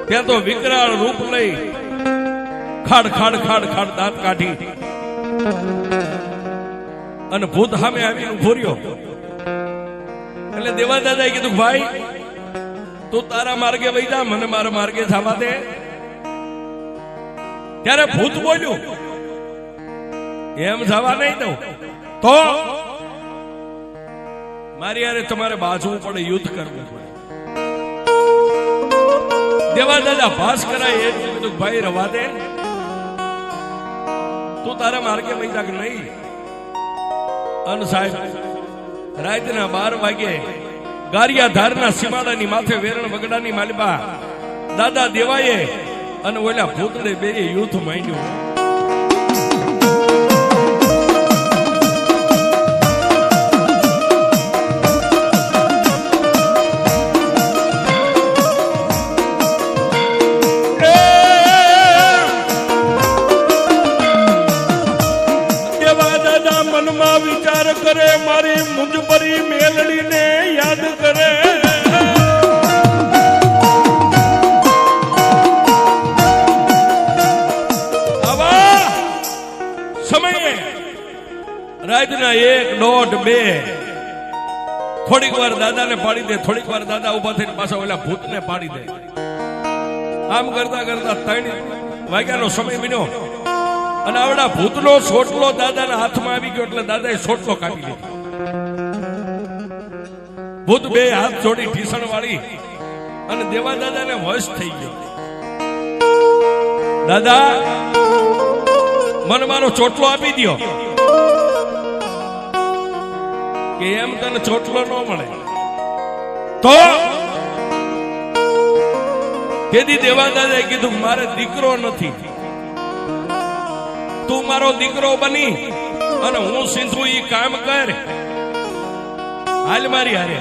ત્યાં તો વિકરાળ રૂપ લઈ ખાડ ખાડ ખાડ ખાડ દાંત કાઢી અને ભૂત સામે આવીને ઉભો રહ્યો. એટલે દેવા દાદાએ કીધું, ભાઈ તું તારા માર્ગે વહી જા, મને મારા માર્ગે જવા દે. ત્યારે ભૂત બોલ્યું, એમ જવા નહીં દઉં તો મારી યારે તમારે બાજવું પડે, યુદ્ધ કરવું પડે. દેવા દાદા ભાસ કરાય એ કીધું, ભાઈ રવા દે, તું તારા માર્ગે વહી જા કે નહીં. અને સાહેબ રાતના 12 વાગે ગારિયાધારના સીમાડાની માથે વેરણ વગડાની માલિબા દાદા દેવાએ અને ઓલા ભૂતડે બે યુદ્ધ માંડ્યું. વિચાર કરે, મારી મુંજપરી મેલડીને યાદ કરે. આવા સમયે રાતના 1, 1:30, 2 થોડીક વાર દાદાને પાડી દે, થોડીક વાર દાદા ઉભા થઈને પાછા ઓલા ભૂતને પાડી દે. આમ કરતા કરતા 3 વાગ્યાનો સમય બન્યો અને આવડા ભૂતનો સોટલો દાદાના હાથમાં આવી ગયો. એટલે દાદાએ સોટલો કાપી લીધો. ભૂત 2 હાથ જોડી ઢીસણ વાળી અને દેવા દાદાને વશ થઈ ગયો. દાદા મને મારો ચોટલો આપી દો. કે એમ તને ચોટલો ન મળે તો તેથી દેવા દાદાએ કીધું, મારે દીકરો નથી, તું મારો દીકરો બની અને હું સિંધુ ઈ કામ કર, હાલ મારી હારે.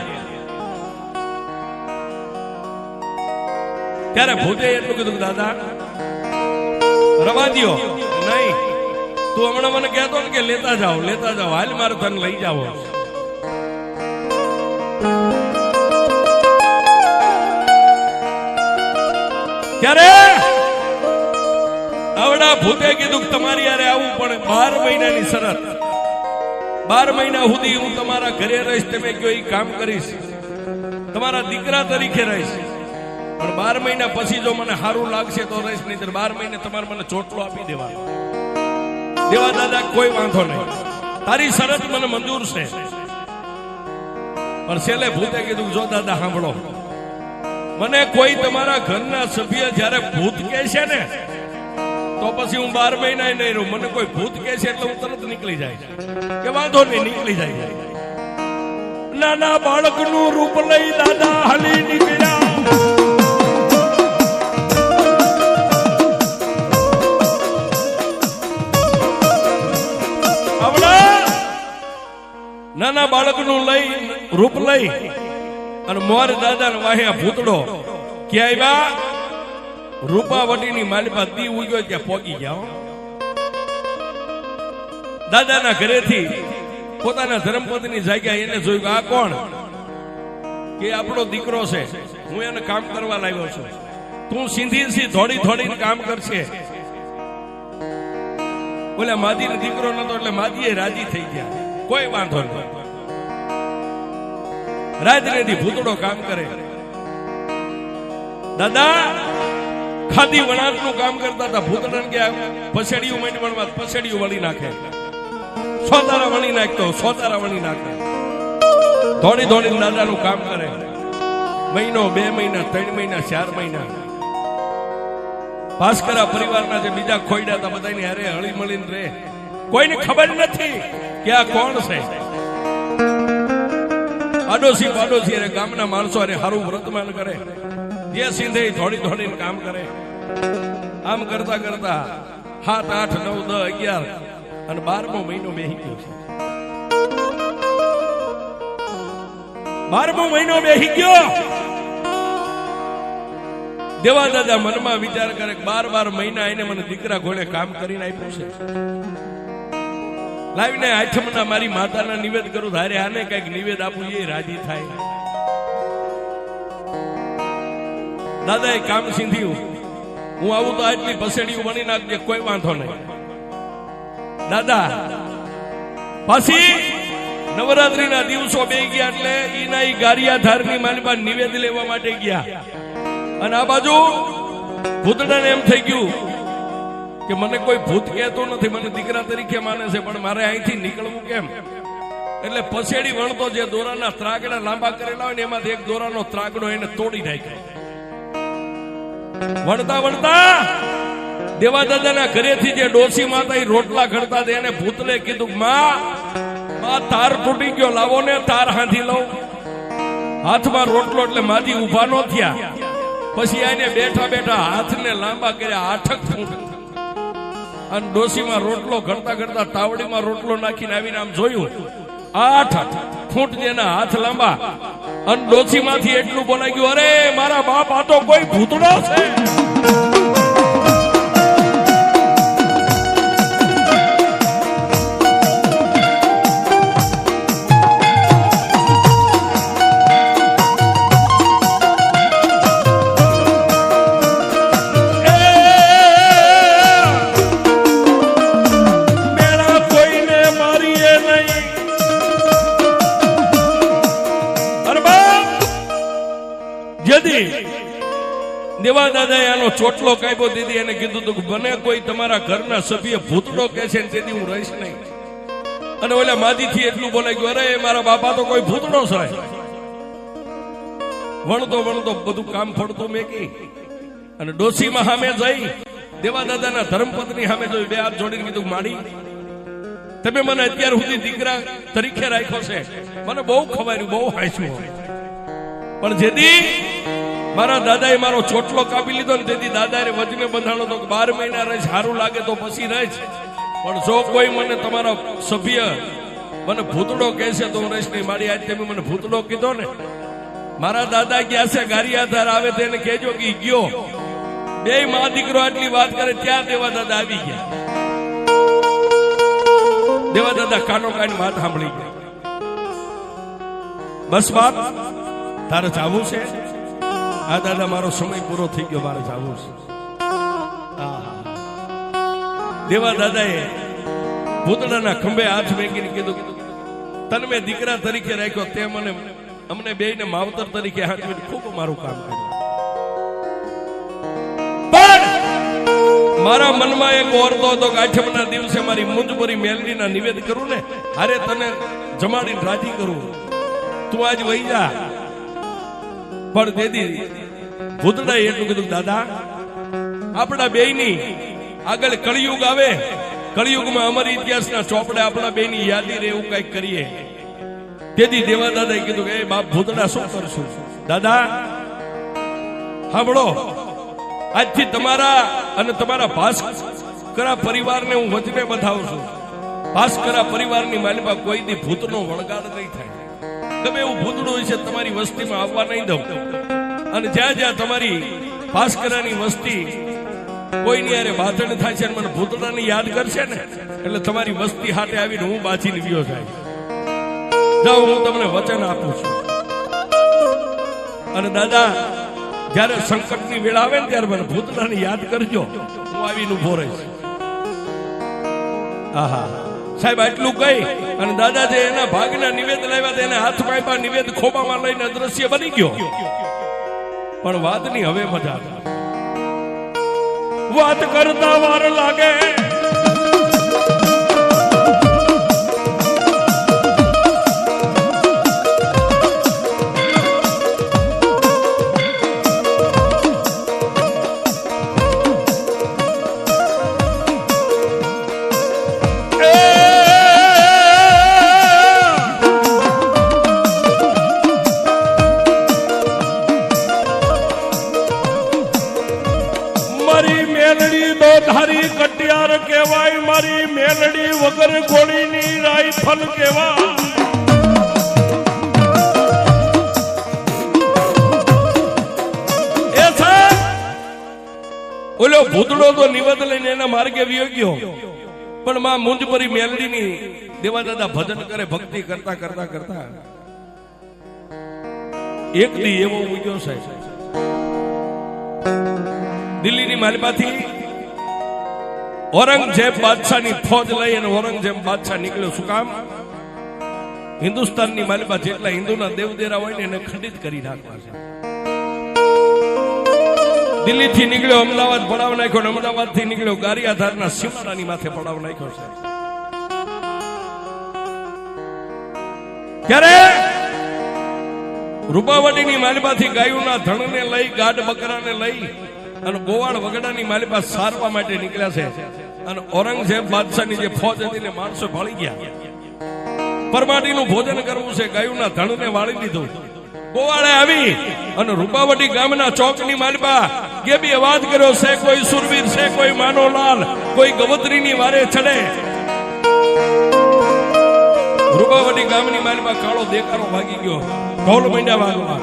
ત્યારે ભૂતે એટલું કીધું, દાદા રવા દ્યો. નહીં, તું હમણાં મને કહેતો ને કે લેતા જાઓ, હાલ મારે તને લઈ જાવ. ત્યારે આવડા ભૂતે કીધું, તમારી યારે આવવું પડે. 12 મહિનાની શરત, 12 મહિના સુધી હું તમારા ઘરે રહીશ, તમે કયો એ કામ કરીશ, તમારા દીકરા તરીકે રહીશ. પણ 12 મહિના પછી જો મને સારું લાગશે તો રહીશ, નહીં 12 મહિને તમારે મને ચોટલો આપી દેવાનો. દેવા દાદા કોઈ વાંધો નહીં, તારી શરત મને મંજૂર છે. પણ છેલ્લે ભૂતે કીધું, જો દાદા સાંભળો, મને કોઈ તમારા ઘરના સભ્ય જયારે ભૂત કહે છે ને તો પછી હું 12 મહિના નહીં રહું. મને કોઈ ભૂત કહે છે એટલે હું તરત નીકળી જાય કે વાંધો નહીં, નીકળી જાય. નાના બાળકનું રૂપ લઈ દાદા હાલી નીકળ્યા. નાના બાળકનું લઈ રૂપ લઈ અને મોર દાદા વાહ્યા ભૂતડો ક્યાં આવ્યા? રૂપાવટીની માલિપા દી ઉગ્યો ત્યાં પોગી ગયા. દાદાના ઘરેથી પોતાના ધર્મપત્ની જાગ્યા એને જોયું, આ કોણ? કે આપણો દીકરો છે, હું એને કામ કરવા લાવ્યો છું, તું સીધી થોડી થોડીને કામ કરશે. બોલે માદીનો દીકરો નતો એટલે માદીએ રાજી થઈ ગયા, કોઈ વાંધો નહીં. રાજનેથી ભૂતડો કામ કરે. દાદા ખાદી વણાટનું કામ કરતા હતા. ભૂતડાને ગયા પસેડિયું માંડી વણવા, પસેડિયું વળી નાખે, સોતારા વણી નાખતો, સોતારા વણી નાખે. થોડી થોડી દાદાનું કામ કરે. મહિનો, 2 મહિના, 3 મહિના, 4 મહિના. ભાસ્કરા પરિવારના જે બીજા ખોઈડા હતા બધાની હારે હળી મળીને રહે. કોઈને ખબર નથી કે આ કોણ છે. આડોશી પાડોશી અરે ગામના માણસો અરે હારું વ્રતમાન કરે, જે સિંધે થોડી થોડીને કામ કરે. આમ કરતા કરતા 7, 8, 9, 10, 11 અને 12મો મહિનો બેહી ગયો છે. 12મો મહિનો બેહી ગયો. દેવા દાદા મનમાં વિચાર કરે, 12 મહિના એને મને દીકરા ઘોડે કામ કરીને આપ્યું છે. લાવીને આઠમના મારી માતાના નિવેદ કરું, ધારે આને કઈક નિવેદ આપું એ રાજી થાય. દાદાએ કામ સીંધ્યું, હું આવું તો આટલી પસેડીઓ બની નાખજે, કોઈ વાંધો નહીં. દાદા પાછી નવરાત્રીના દિવસો બે ગયા એટલે ઈના ઈ ગારિયાધારની માલમાં નિવેદ લેવા માટે ગયા. અને આ બાજુ ભૂતડાને એમ થઈ ગયું કે મને કોઈ ભૂત કહેતો નથી, મને દીકરા તરીકે માને છે, પણ મારે અહીંથી નીકળવું કેમ? એટલે પસેડી વણતો જે દોરાના ત્રાગડા લાંબા કરેલા હોય ને એમાંથી એક દોરાનો ત્રાગડો એને તોડી નાખ્યો. વણતા વણતા દેવા દાદાના ઘરેથી જે ડોસી માતા રોટલા ઘડતા હતા એને ભૂતને કીધું, માં તાર તૂટી ગયો, લાવો ને તાર હાંધી લઉં. હાથમાં રોટલો એટલે માજી ઉભા ન થયા. પછી એને બેઠા બેઠા હાથને લાંબા કર્યા 8 ફૂટ. અને ડોસીમાં રોટલો ઘડતા ઘડતા તાવડીમાં રોટલો નાખીને આવીને આમ જોયું, 8 ફૂટ જેના હાથ લાંબા. અને ડોસીમાંથી એટલું બોલાઈ ગયું, અરે મારા બાપ, આ તો કોઈ ભૂતડો છે. દેવા દાદાએ આનો ચોટલો કાપ્યો. દીદી એને કીધું હતું કે બને કોઈ તમારા ઘરના સભ્ય ભૂતડો કહે છે તેથી હું રહીશ નહીં. અને ઓલા માજીથી એટલું બોલાઈ ગયું, અરે મારા બાપા તો કોઈ ભૂતડો છે. વણતો વણતો બધું કામ ફળતું મેકી અને ડોસીમાં સામે જઈ દેવા દાદાના ધર્મપત્ની સામે જોઈ, બે હાથ જોડીને કીધું, માડી તમે મને અત્યાર સુધી દીકરા તરીકે રાખ્યો છે, મને બહુ ખવાયું, બહુ હાંચ્યું, પણ જેથી મારા દાદાએ મારો ચોટલો કાપી લીધો ને તેથી દાદાએ વચને બંધાણો તો 12 મહિના રહીશ, સારું લાગે તો પછી રહીશ, પણ જો કોઈ મને તમારા સભ્ય મને ભૂતડો કહેશે તો હું રહીશ નહીં. મારી આજ તમે મને ભૂતડો કીધો ને, મારા દાદા ગયા છે ગારિયાધાર, આવે તો એને કહેજો કે ગયો. બે મા દીકરો આટલી વાત કરે ત્યાં દેવા દાદા આવી ગયા. દેવા દાદા કાનો કાન વાત સાંભળી ગયા. બસ બાપ, તારે જાવું છે? આ દાદા મારો સમય પૂરો થઈ ગયો, મારે જાવું છે. દેવા દાદાએ ભૂતડાના ખંભે હાથ મેકીને કીધું, તને મેં દીકરા તરીકે રાખ્યો, તે મને અમને બેયને માવતર તરીકે હાથવીને ખૂબ મારું કામ કર્યું. પણ મારા મનમાં એક ઓરતો હતો કે 8મના દિવસે મારી મુંજપરી મેલડીના નિવેદ કરું ને, અરે તને જમાડીને રાજી કરું, તું આજ વહી જા. પણ દેદી ભૂતડાએ એટલું કીધું, દાદા આપણા બેયની આગળ કળિયુગ આવે, કળિયુગમાં અમારી ઇતિહાસના ચોપડે આપણા બેયની યાદી રહે એવું કઈક કરીએ. તેથી દેવા દાદાએ કીધું કે બાપ ભૂતડા શું કરશું? દાદા સાંભળો, આજથી તમારા અને તમારા ભાસ્કરા પરિવારને હું વચને બતાવું છું. ભાસ્કરા પરિવારની માલિકા કોઈ દી ભૂતનો વણગાડ નહીં થાય. ગમે એવું ભૂતડું હોય છે તમારી વસ્તીમાં આવવા નહીં દઉં. અને જ્યાં જ્યાં તમારી ભાસ્કરાની વસ્તી કોઈની યારે બાધણ થાય છે, મને ભૂતડાની યાદ કરશે ને એટલે તમારી વસ્તી હાથે આવીને હું બાજીને વિયો જાય. જાઓ, હું તમને વચન આપું છું. અને દાદા જયારે સંકટની વેળા આવે ને ત્યારે મને ભૂતડાની યાદ કરજો, હું આવીને ઉભો રહીશ. આહા સાહેબ, આટલું કહી અને દાદા જે એના ભાગના નિવેદ લાવ્યા હતા એને હાથમાં આપ્યા, નિવેદ ખોબામાં લઈને અદ્રશ્ય બની ગયો. પણ વાતની હવે મજા, વાત કરતા વાર લાગે. ધારી કટિયાર કહેવાય, મારી મેલડી વગર ગોળીની રાઈફલ કહેવાય. એ સાહેબ, ઓલો ભૂતડો તો નિવેદ લઈને એના માર્ગે વિયો ગયો, પણ માં મુંજપરી મેલડીની દેવા દાદા ભજન કરે, ભક્તિ કરતા કરતા કરતા એક દી એવો ઉગ્યો સાહેબ દિલ્હીની માલિપાથી ઔરંગઝેબ બાદશાહની ફોજ લઈ અને ઔરંગઝેબ બાદશાહ નીકળ્યો. શું કામ? હિન્દુસ્તાનની માલિપા જેટલા હિન્દુના દેવદેરા હોય ને એને ખંડિત કરી નાખવા છે. દિલ્હીથી નીકળ્યો, અમદાવાદ પડાવ નાખ્યો, અમદાવાદ થી નીકળ્યો ગારિયાધારના સીમાડાની માથે પડાવ નાખ્યો છે. ત્યારે રૂપાવટીની માલિપાથી ગાયોના ધણને લઈ, ગાઢ બકરાને લઈ અને ગોવાળ વગડાની માલિપા સારવા માટે નીકળ્યા છે. અને ઔરંગઝેબ બાદશાહની જે ફોજ હતી ને માણસો ભાળી ગયા. પરમાટીનું ભોજન કરવું છે, ગાયોના ધણને વાળી દીધું. ગોવાળે આવી અને રૂપાવટી ગામના ચોકની માલિપા કે બી અવાજ કર્યો છે, કોઈ સુરવીર છે, કોઈ માનોલાલ, કોઈ ગવત્રીની વારે ચડે. રૂપાવટી ગામની માલિપા કાળો દેકારો ભાગી ગયો, ઢોલ મંડ્યા વાગવા.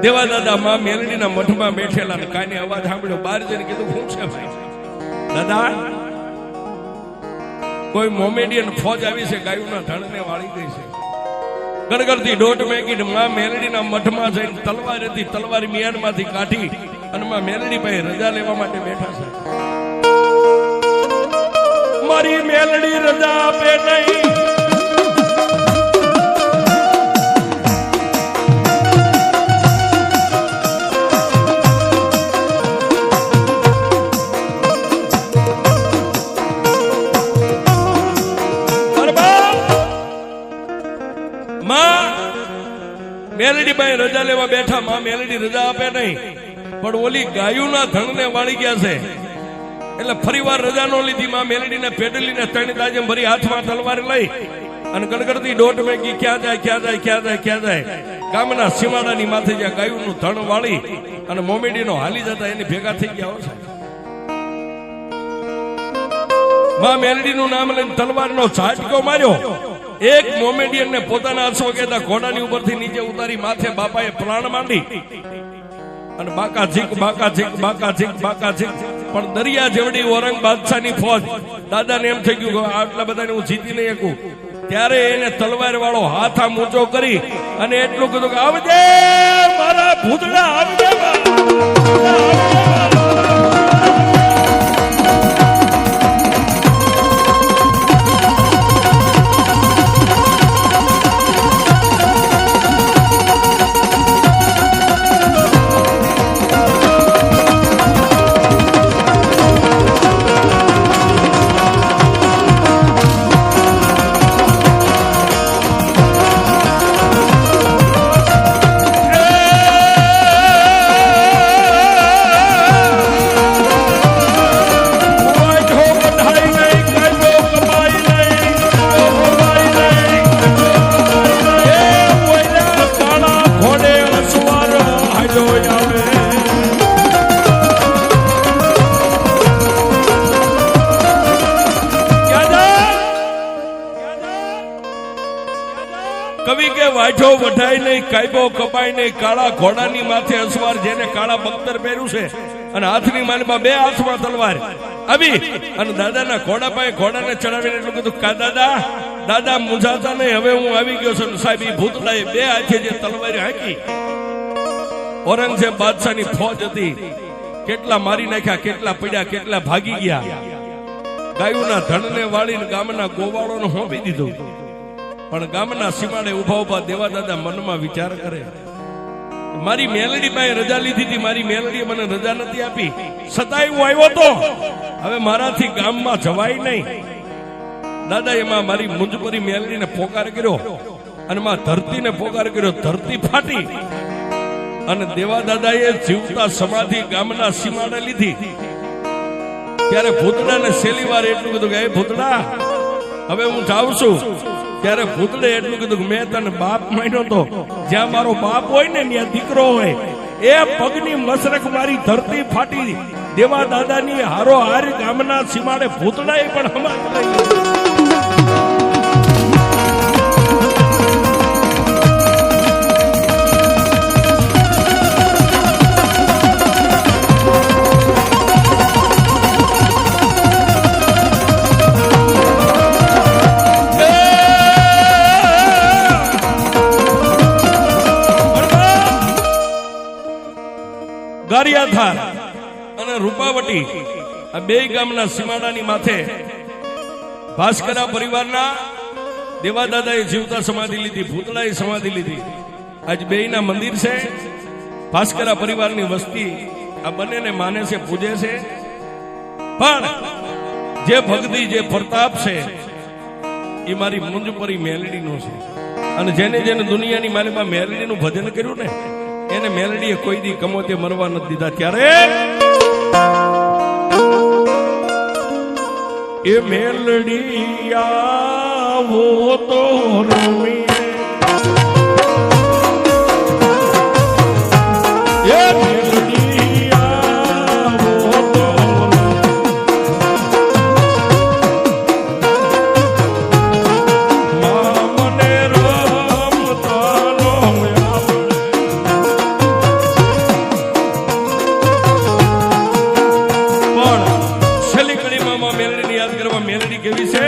દેવાદાદા માં મેલડીના મઠમાં બેઠેલા ને કાને અવાજ સાંભળ્યો. બહાર જઈને કીધું, શું છે ભાઈ? દાદા, કોઈ મોમેડિયન ફોજ આવી છે, ગાયોના ધણને વાળી ગઈ છે. ગડગડતી દોઢ મેગી માં મેલડીના મઠમાં જઈને તલવાર હતી, તલવાર મિયાનમાંથી કાઢી અને માં મેલડી પાસે રજા લેવા માટે બેઠા છે. મારી મેલડી રજા આપે નહીં. મેલડી ભાઈ રજા લેવા બેઠા. માં મેલડી રજા આપે નહીં, પણ ઓલી ગાયોના ધણને વાળી ગયા છે એટલે ફરી વાર રજા નો લીધી. માં મેલડીને પેડલીને ત્રણ તાજે ભરી હાથમાં તલવાર લઈ અને ગડગડતી દોઢ મેગી ક્યાં જાય, ક્યાં જાય, ક્યાં જાય, ક્યાં જાય. ગામના સીમાડાની માથે જ્યાં ગાયોનું ધણ વાળી અને મોમેડીનો હાલી જતા એની ભેગા થઈ ગયા છે. માં મેલડીનું નામ લઈને તલવારનો ઝાટકો માર્યો. એક મોમેડિયન ને પોતાના અશ્વકેતા ઘોડાની ઉપરથી નીચે ઉતારી માથે બાપાએ પ્રાણ માંડી અને બાકા ઝીક, બાકા ઝીક, બાકા ઝીક, બાકા ઝીક. પણ દરિયા જેવડી ઔરંગ બાદશાહની ફોજ. દાદાને એમ થઈ ગયું કે આટલા બધાને હું જીતી નહીં શકું. ત્યારે એને તલવાર વાળો હાથ આમ ઊંચો કરી અને એટલું કીધું કે આવજે મારા ભૂતડા, આવજે. કવિ કે વાઢો વઢાય નહીં, કાયબો કપાય નહીં, કાળા ઘોડાની માથે અસવાર, જેને કાળા બખ્તર પહેર્યું છે અને હાથની માલમાં બે હાથમાં તલવાર આવી અને દાદાના ઘોડા પાસે ઘોડાને ચડાવીને એટલું કીધું, કા દાદા, દાદા મૂંઝાતા નહીં, હવે હું આવી ગયો છું. સાહેબ ઈ ભૂતળાએ બે હાથે જે તલવારી હાંકી. ઔરંગઝેબ બાદશાહની ફોજ હતી, કેટલા મારી નાખ્યા, કેટલા પડ્યા, કેટલા ભાગી ગયા. ગાયોના ધણને વાળીને ગામના ગોવાળોને હોંપી દીધું. પણ ગામના સીમાડે ઉભા ઉભા દેવાદાદા મનમાં વિચાર કરે, મારી મેલડી પાસે રજા લીધી હતી, મારી મેલડીએ મને રજા નથી આપી, છતાંય હું આવ્યો તો હવે મારાથી ગામમાં જવાય નહીં. દાદા એમાં મારી મુંજપરી મેલડીને પોકાર કર્યો અને માં ધરતીને પોકાર કર્યો. ધરતી ફાટી અને દેવાદાદાએ જીવતા સમાધિ ગામના સીમાડે લીધી. ત્યારે ભૂતડાને છેલ્લી વાર એટલું કીધું કે, એ ભૂતડા, હવે હું જાઉં છું. ત્યારે ભૂતડે એટલું કીધું કે મેં તને બાપ માન્યો તો, જ્યાં મારો બાપ હોય ને ત્યાં દીકરો હોય. એ પગની મસરક મારી ધરતી ફાટી. દેવા દાદાની હારો હાર ગામના સીમાડે ભૂતડાએ પણ હમાત લઈ. ગારિયાધાર અને રૂપાવટી આ બે ગામના સીમાડાની માથે ભાસ્કરા પરિવારના દેવાદાદાએ જીવતા સમાધિ લીધી, ભૂતળાએ સમાધિ લીધી. આજ બેયના મંદિર છે. ભાસ્કરા પરિવારની વસ્તી આ બંનેને માને છે, પૂજે છે. પણ જે ભક્તિ, જે પ્રતાપ છે એ મારી મુંજપરી મેલડીનું છે. અને જેને જેને દુનિયાની માલિકમાં મેલડીનું ભજન કર્યું ને એને મેલડીએ કોઈ દી કમોતે મરવા નથી દીધા. ત્યારે એ મેલડી આવો તો રમી, એ મેલડી આવો તો મામને રમતાનો પણ છેલ્લી કડીમાં મેલડીને યાદ કરવા મેલડી કેવી છે?